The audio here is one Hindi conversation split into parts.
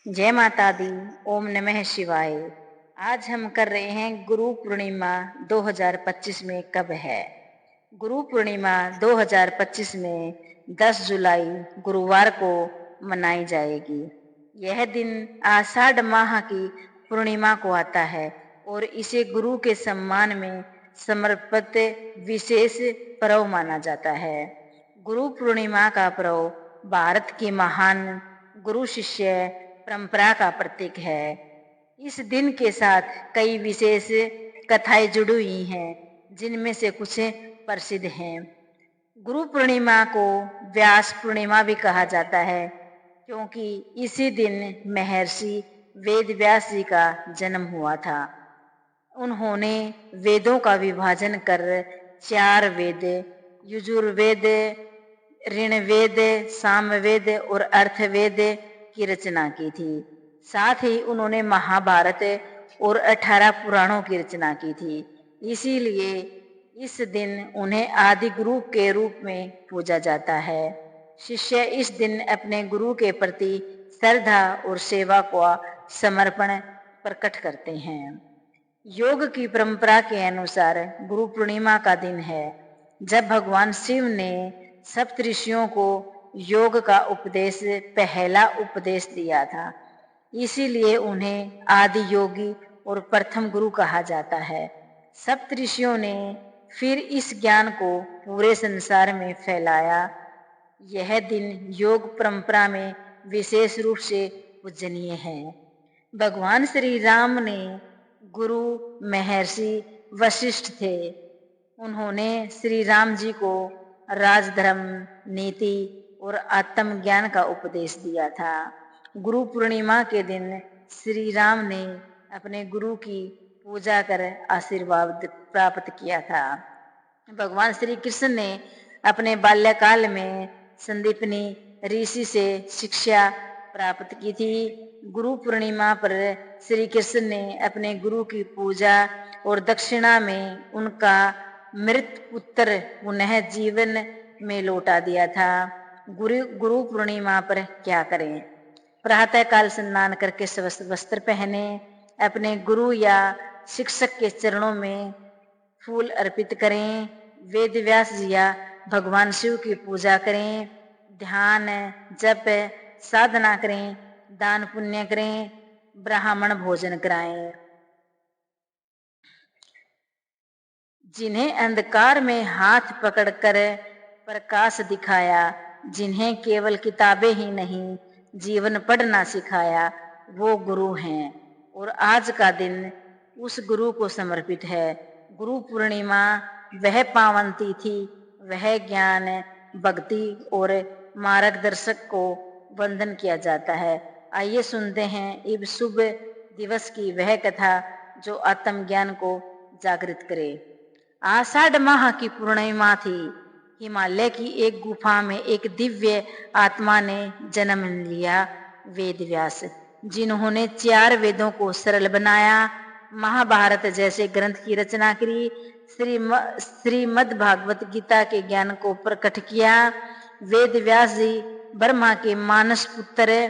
जय माता दी। ओम नमः शिवाय। आज हम कर रहे हैं गुरु पूर्णिमा 2025 में कब है। गुरु पूर्णिमा 2025 में 10 जुलाई गुरुवार को मनाई जाएगी। यह दिन आषाढ़ माह की पूर्णिमा को आता है और इसे गुरु के सम्मान में समर्पित विशेष पर्व माना जाता है। गुरु पूर्णिमा का पर्व भारत की महान गुरु शिष्य परंपरा का प्रतीक है। इस दिन के साथ कई विशेष कथाएं जुड़ी हुई हैं, जिनमें से कुछ प्रसिद्ध हैं। गुरु पूर्णिमा को व्यास पूर्णिमा भी कहा जाता है, क्योंकि इसी दिन महर्षि वेद व्यास जी का जन्म हुआ था। उन्होंने वेदों का विभाजन कर 4 वेद यजुर्वेद, ऋग्वेद, सामवेद और अर्थवेद की रचना की थी। साथ ही उन्होंने महाभारत और 18 पुराणों की रचना की थी। इसीलिए इस दिन उन्हें आदि गुरु के रूप में पूजा जाता है। शिष्य इस दिन अपने गुरु के प्रति श्रद्धा और सेवा का समर्पण प्रकट करते हैं। योग की परंपरा के अनुसार गुरु पूर्णिमा का दिन है जब भगवान शिव ने सप्तऋषियों को योग का पहला उपदेश दिया था। इसीलिए उन्हें आदि योगी और प्रथम गुरु कहा जाता है। सप्तऋषियों ने फिर इस ज्ञान को पूरे संसार में फैलाया। यह दिन योग परंपरा में विशेष रूप से पूजनीय है। भगवान श्री राम ने गुरु महर्षि वशिष्ठ थे। उन्होंने श्री राम जी को राजधर्म, नीति और आत्मज्ञान का उपदेश दिया था। गुरु पूर्णिमा के दिन श्री राम ने अपने गुरु की पूजा कर आशीर्वाद प्राप्त किया था। भगवान श्री कृष्ण ने अपने बाल्यकाल में संदीपनी ऋषि से शिक्षा प्राप्त की थी। गुरु पूर्णिमा पर श्री कृष्ण ने अपने गुरु की पूजा और दक्षिणा में उनका मृत पुत्र पुनः जीवन में लौटा दिया था। गुरु पूर्णिमा पर क्या करें? प्रातः काल स्नान करके स्वस्थ वस्त्र पहने, अपने गुरु या शिक्षक के चरणों में फूल अर्पित करें, वेद व्यास जी या भगवान शिव की पूजा करें, ध्यान, जप, साधना करें, दान पुण्य करें, ब्राह्मण भोजन कराएं। जिन्हें अंधकार में हाथ पकड़कर प्रकाश दिखाया, जिन्हें केवल किताबें ही नहीं जीवन पढ़ना सिखाया, वो गुरु हैं और आज का दिन उस गुरु को समर्पित है। गुरु पूर्णिमा वह पावन तिथि, वह ज्ञान, भक्ति और मार्गदर्शक को वंदन किया जाता है। आइए सुनते हैं इस शुभ दिवस की वह कथा जो आत्मज्ञान को जागृत करे। आषाढ़ माह की पूर्णिमा थी। हिमालय की एक गुफा में एक दिव्य आत्मा ने जन्म लिया, वेद व्यास, जिन्होंने 4 वेदों को सरल बनाया, महाभारत जैसे ग्रंथ की रचना करी, श्रीमद् भागवत गीता के ज्ञान को प्रकट किया। वेद व्यास जी ब्रह्मा के मानस पुत्र,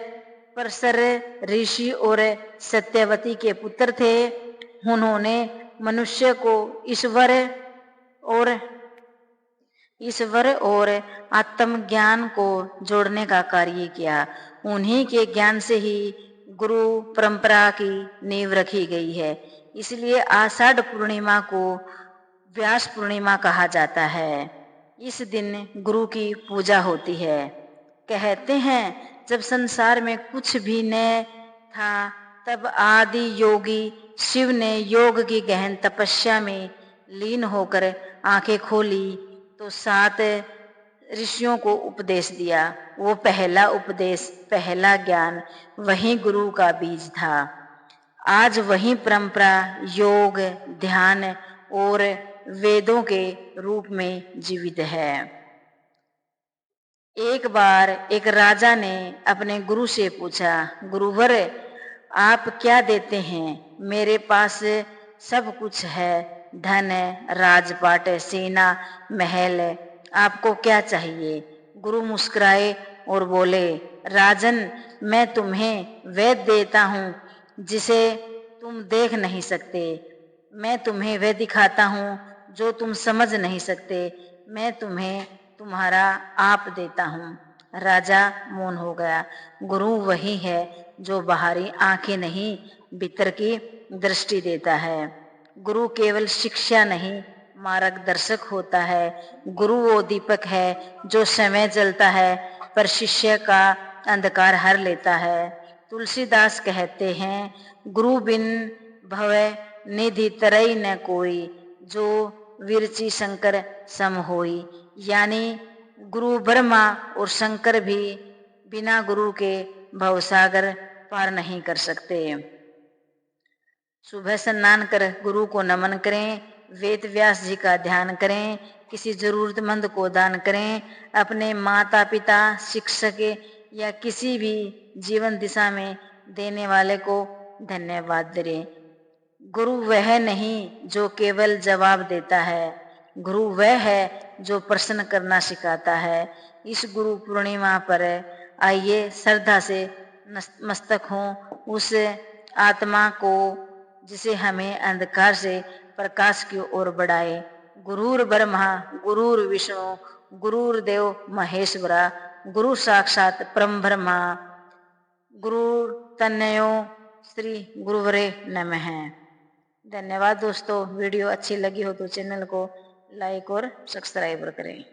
परशर ऋषि और सत्यवती के पुत्र थे। उन्होंने मनुष्य को ईश्वर और आत्मज्ञान को जोड़ने का कार्य किया। उन्हीं के ज्ञान से ही गुरु परंपरा की नींव रखी गई है। इसलिए आषाढ़ पूर्णिमा को व्यास पूर्णिमा कहा जाता है। इस दिन गुरु की पूजा होती है। कहते हैं जब संसार में कुछ भी न था, तब आदि योगी शिव ने योग की गहन तपस्या में लीन होकर आंखें खोली तो 7 ऋषियों को उपदेश दिया। वो पहला उपदेश, पहला ज्ञान वही गुरु का बीज था। आज वही परंपरा योग, ध्यान और वेदों के रूप में जीवित है। एक बार एक राजा ने अपने गुरु से पूछा, गुरुवर आप क्या देते हैं? मेरे पास सब कुछ है, धन, राजपाट, सेना, महल, आपको क्या चाहिए? गुरु मुस्कुराए और बोले, राजन, मैं तुम्हें वह देता हूँ जिसे तुम देख नहीं सकते, मैं तुम्हें वह दिखाता हूँ जो तुम समझ नहीं सकते, मैं तुम्हें तुम्हारा आप देता हूँ। राजा मौन हो गया। गुरु वही है जो बाहरी आंखें नहीं, भीतर की दृष्टि देता है। गुरु केवल शिक्षा नहीं, मार्गदर्शक होता है। गुरु वो दीपक है जो समय जलता है पर शिष्य का अंधकार हर लेता है। तुलसीदास कहते हैं, गुरु बिन भवै निधि तरई न कोई, जो विरची शंकर सम होई। यानी गुरु ब्रह्मा और शंकर भी बिना गुरु के भवसागर पार नहीं कर सकते। सुबह स्नान कर गुरु को नमन करें, वेद व्यास जी का ध्यान करें, किसी जरूरतमंद को दान करें, अपने माता पिता, शिक्षक या किसी भी जीवन दिशा में देने वाले को धन्यवाद दें। गुरु वह नहीं जो केवल जवाब देता है, गुरु वह है जो प्रश्न करना सिखाता है। इस गुरु पूर्णिमा पर आइए श्रद्धा से मस्तक हों उस आत्मा को जिसे हमें अंधकार से प्रकाश की ओर बढ़ाए। गुरुर ब्रह्मा गुरुर विष्णु गुरुर्देव महेश्वरा, गुरु साक्षात परम ब्रह्मा, गुरु तन्मयो श्री गुरुवरे नमः। धन्यवाद दोस्तों। वीडियो अच्छी लगी हो तो चैनल को लाइक और सब्सक्राइब करें।